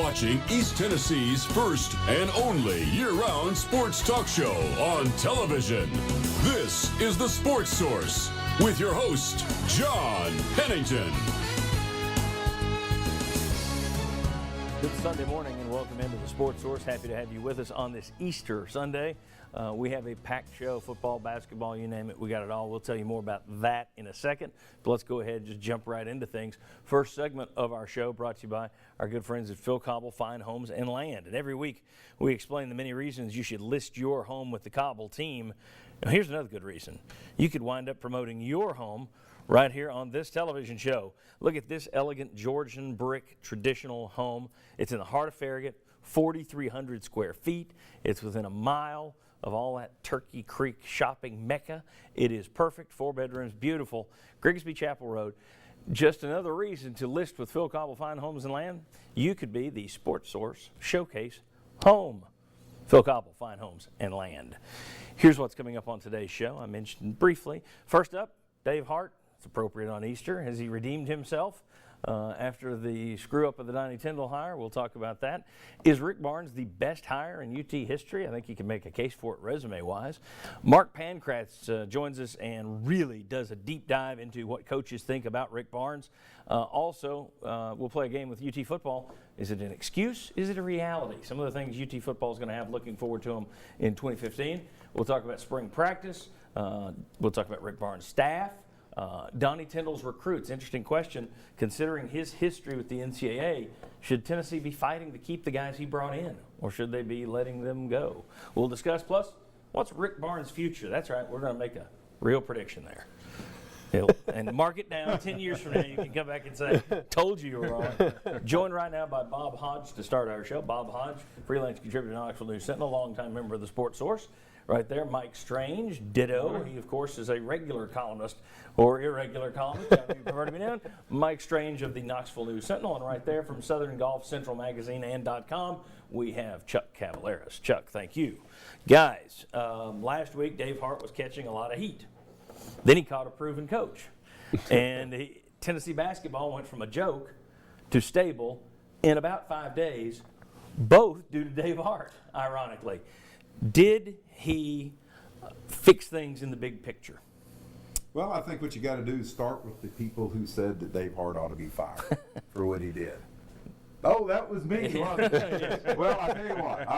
watching East Tennessee's first and only year-round sports talk show on television. This is The Sports Source with your host, John Pennington. Good Sunday morning and welcome into The Sports Source. Happy to have you with us on this Easter Sunday. We have a packed show, football, basketball, you name it. We got it all. We'll tell you more about that in a second. But let's go ahead and just jump right into things. First segment of our show brought to you by our good friends at Phil Cobble Fine Homes and Land. And every week we explain the many reasons you should list your home with the Cobble team. Now here's another good reason. You could wind up promoting your home right here on this television show. Look at this elegant Georgian brick traditional home. It's in the heart of Farragut, 4,300 square feet. It's within a mile of all that Turkey Creek shopping mecca. It is perfect, 4 bedrooms, beautiful. Grigsby Chapel Road. Just another reason to list with Phil Cobble Fine Homes and Land. You could be the Sports Source Showcase home. Phil Cobble Fine Homes and Land. Here's what's coming up on today's show. I mentioned briefly. First up, Dave Hart. It's appropriate on Easter. Has he redeemed himself after the screw-up of the Donnie Tyndall hire? We'll talk about that. Is Rick Barnes the best hire in UT history? I think he can make a case for it resume-wise. Mark Pankratz joins us and really does a deep dive into what coaches think about Rick Barnes. Also, we'll play a game with UT football. Is it an excuse? Is it a reality? Some of the things UT football is going to have looking forward to them in 2015. We'll talk about spring practice. We'll talk about Rick Barnes' staff. Donnie Tyndall's recruits. Interesting question. Considering his history with the NCAA, should Tennessee be fighting to keep the guys he brought in, or should they be letting them go? We'll discuss. Plus, what's Rick Barnes' future? That's right. We're going to make a real prediction there. And mark it down. 10 years from now, you can come back and say, told you were wrong. Joined right now by Bob Hodge to start our show. Bob Hodge, freelance contributor to Knoxville News Sentinel, longtime member of the Sports Source. Right there, Mike Strange, ditto. He, of course, is a regular columnist or irregular columnist, however you prefer to be known. Mike Strange of the Knoxville News Sentinel. And right there from Southern Golf Central Magazine and .com, we have Chuck Cavaleras. Chuck, thank you. Guys, last week Dave Hart was catching a lot of heat. Then he caught a proven coach. And Tennessee basketball went from a joke to stable in about 5 days, both due to Dave Hart, ironically. Did he fix things in the big picture? Well, I think what you got to do is start with the people who said that Dave Hart ought to be fired for what he did. Oh, that was me, wasn't it? Well, I tell you what,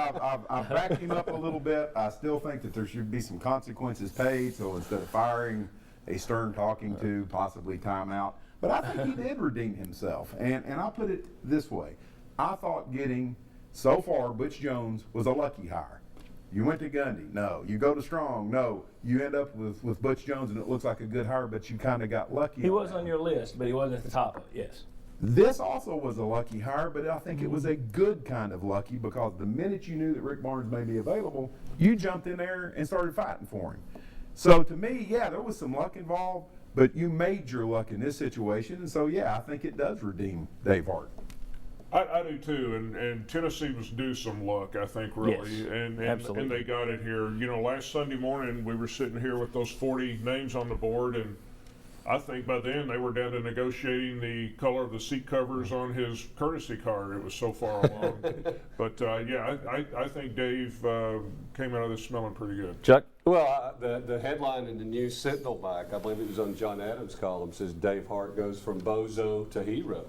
I've backed him up a little bit. I still think that there should be some consequences paid, so instead of firing, a stern talking to, possibly timeout. But I think he did redeem himself. And I'll put it this way. I thought getting, so far, Butch Jones was a lucky hire. You went to Gundy, no. You go to Strong, no. You end up with Butch Jones, and it looks like a good hire, but you kind of got lucky. He was on your list, but he wasn't at the top of it, yes. This also was a lucky hire, but I think it was a good kind of lucky because the minute you knew that Rick Barnes may be available, you jumped in there and started fighting for him. So to me, yeah, there was some luck involved, but you made your luck in this situation, and so yeah, I think it does redeem Dave Hart. I do too, and Tennessee was due some luck, I think, really, yes, and absolutely. they got it here. You know, last Sunday morning we were sitting here with those 40 names on the board, and I think by then they were down to negotiating the color of the seat covers on his courtesy car. It was so far along. But yeah, I think Dave came out of this smelling pretty good. Chuck? Well, the headline in the News Sentinel back, I believe it was on John Adams' column, says Dave Hart goes from bozo to hero.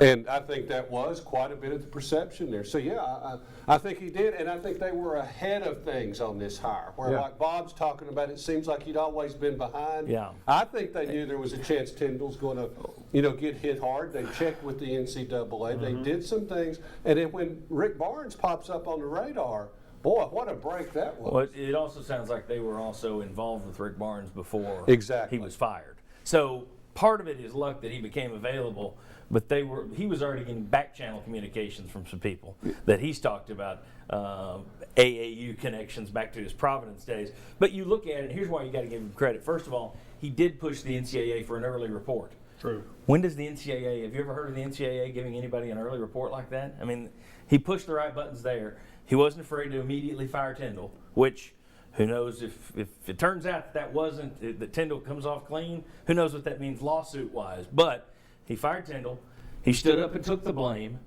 And I think that was quite a bit of the perception there. So, yeah, I think he did, and I think they were ahead of things on this hire. Where, like Bob's talking about, it seems like he'd always been behind. Yeah. I think they knew there was a chance Tyndall's going to, get hit hard. They checked with the NCAA. They did some things. And then when Rick Barnes pops up on the radar, boy, what a break that was. Well, it also sounds like they were also involved with Rick Barnes before Exactly. he was fired. So part of it is luck that he became available, but he was already getting back channel communications from some people that he's talked about, AAU connections back to his Providence days. But you look at it, here's why you got to give him credit. First of all, he did push the NCAA for an early report. True. When does the NCAA, have you ever heard of the NCAA giving anybody an early report like that? I mean, he pushed the right buttons there. He wasn't afraid to immediately fire Tyndall, which who knows if it turns out that wasn't, that Tyndall comes off clean, who knows what that means lawsuit-wise. But he fired Tyndall. He stood up and took the blame.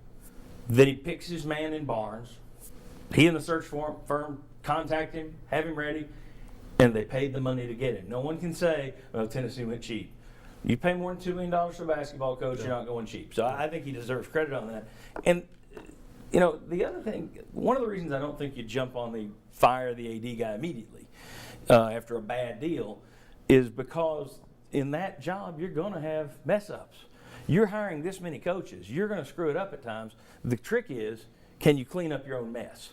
Then he picks his man in Barnes. He and the search firm contact him, have him ready, and they paid the money to get him. No one can say, well, Tennessee went cheap. You pay more than $2 million for a basketball coach, you're not going cheap. So I think he deserves credit on that. And, you know, the other thing, one of the reasons I don't think you jump on the fire the AD guy immediately after a bad deal is because in that job you're going to have mess-ups. You're hiring this many coaches. You're going to screw it up at times. The trick is, can you clean up your own mess?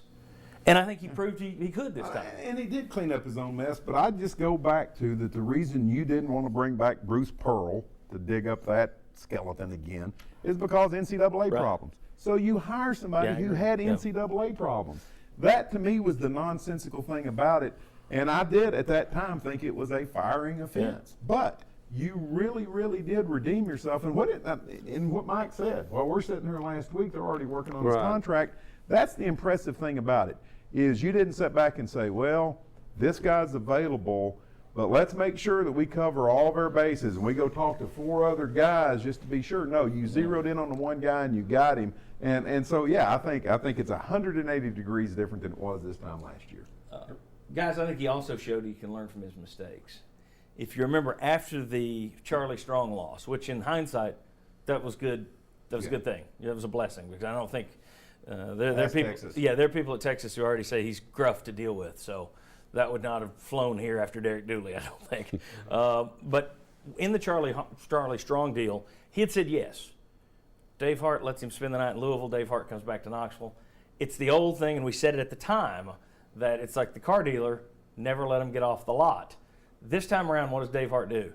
And I think he proved he could this time. And he did clean up his own mess, but I just go back to that the reason you didn't want to bring back Bruce Pearl to dig up that skeleton again is because NCAA problems. So you hire somebody who had NCAA problems. That to me was the nonsensical thing about it. And I did at that time think it was a firing offense. But you really, really did redeem yourself. And what Mike said, well, we're sitting here last week, they're already working on his contract. That's the impressive thing about it, is you didn't sit back and say, well, this guy's available, but let's make sure that we cover all of our bases and we go talk to 4 other guys just to be sure. No, you zeroed in on the one guy and you got him. And so, yeah, I think it's 180 degrees different than it was this time last year. Guys, I think he also showed he can learn from his mistakes. If you remember after the Charlie Strong loss, which in hindsight, that was good. That was a good thing. That was a blessing because I don't think there are people. Texas. Yeah, there are people at Texas who already say he's gruff to deal with. So that would not have flown here after Derek Dooley, I don't think. But in the Charlie Strong deal, he had said yes. Dave Hart lets him spend the night in Louisville. Dave Hart comes back to Knoxville. It's the old thing, and we said it at the time, that it's like the car dealer, never let him get off the lot. This time around, what does Dave Hart do?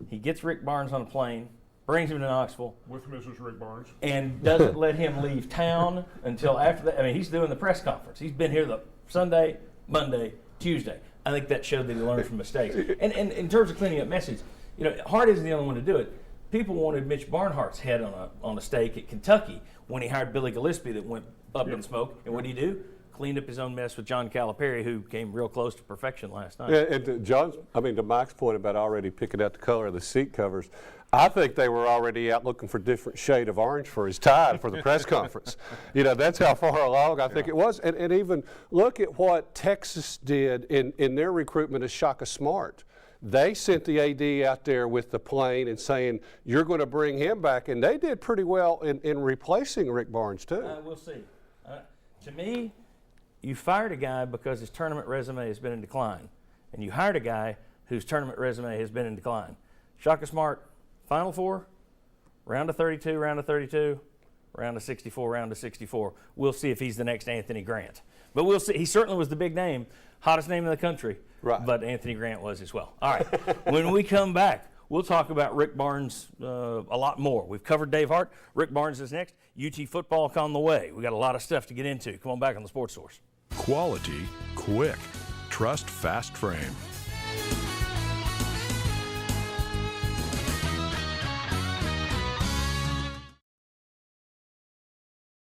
He gets Rick Barnes on a plane, brings him to Knoxville. With Mrs. Rick Barnes. And doesn't let him leave town until after that. I mean, he's doing the press conference. He's been here the Sunday, Monday, Tuesday. I think that showed that he learned from mistakes. And in terms of cleaning up messes, you know, Hart isn't the only one to do it. People wanted Mitch Barnhart's head on a stake at Kentucky when he hired Billy Gillispie that went up in smoke. And what did he do? Cleaned up his own mess with John Calipari, who came real close to perfection last night. Yeah, and to Mike's point about already picking out the color of the seat covers, I think they were already out looking for different shade of orange for his tie for the press conference. You know, that's how far along I think it was. And even look at what Texas did in their recruitment of Shaka Smart. They sent the AD out there with the plane and saying, you're going to bring him back. And they did pretty well in replacing Rick Barnes, too. We'll see. To me, you fired a guy because his tournament resume has been in decline. And you hired a guy whose tournament resume has been in decline. Shaka Smart, Final Four, round of 32, round of 32, round of 64, round of 64. We'll see if he's the next Anthony Grant. But we'll see. He certainly was the big name, hottest name in the country. Right. But Anthony Grant was as well. All right. When we come back, we'll talk about Rick Barnes a lot more. We've covered Dave Hart. Rick Barnes is next. UT football on the way. We got a lot of stuff to get into. Come on back on the Sports Source. Quality, quick. Trust Fast Frame.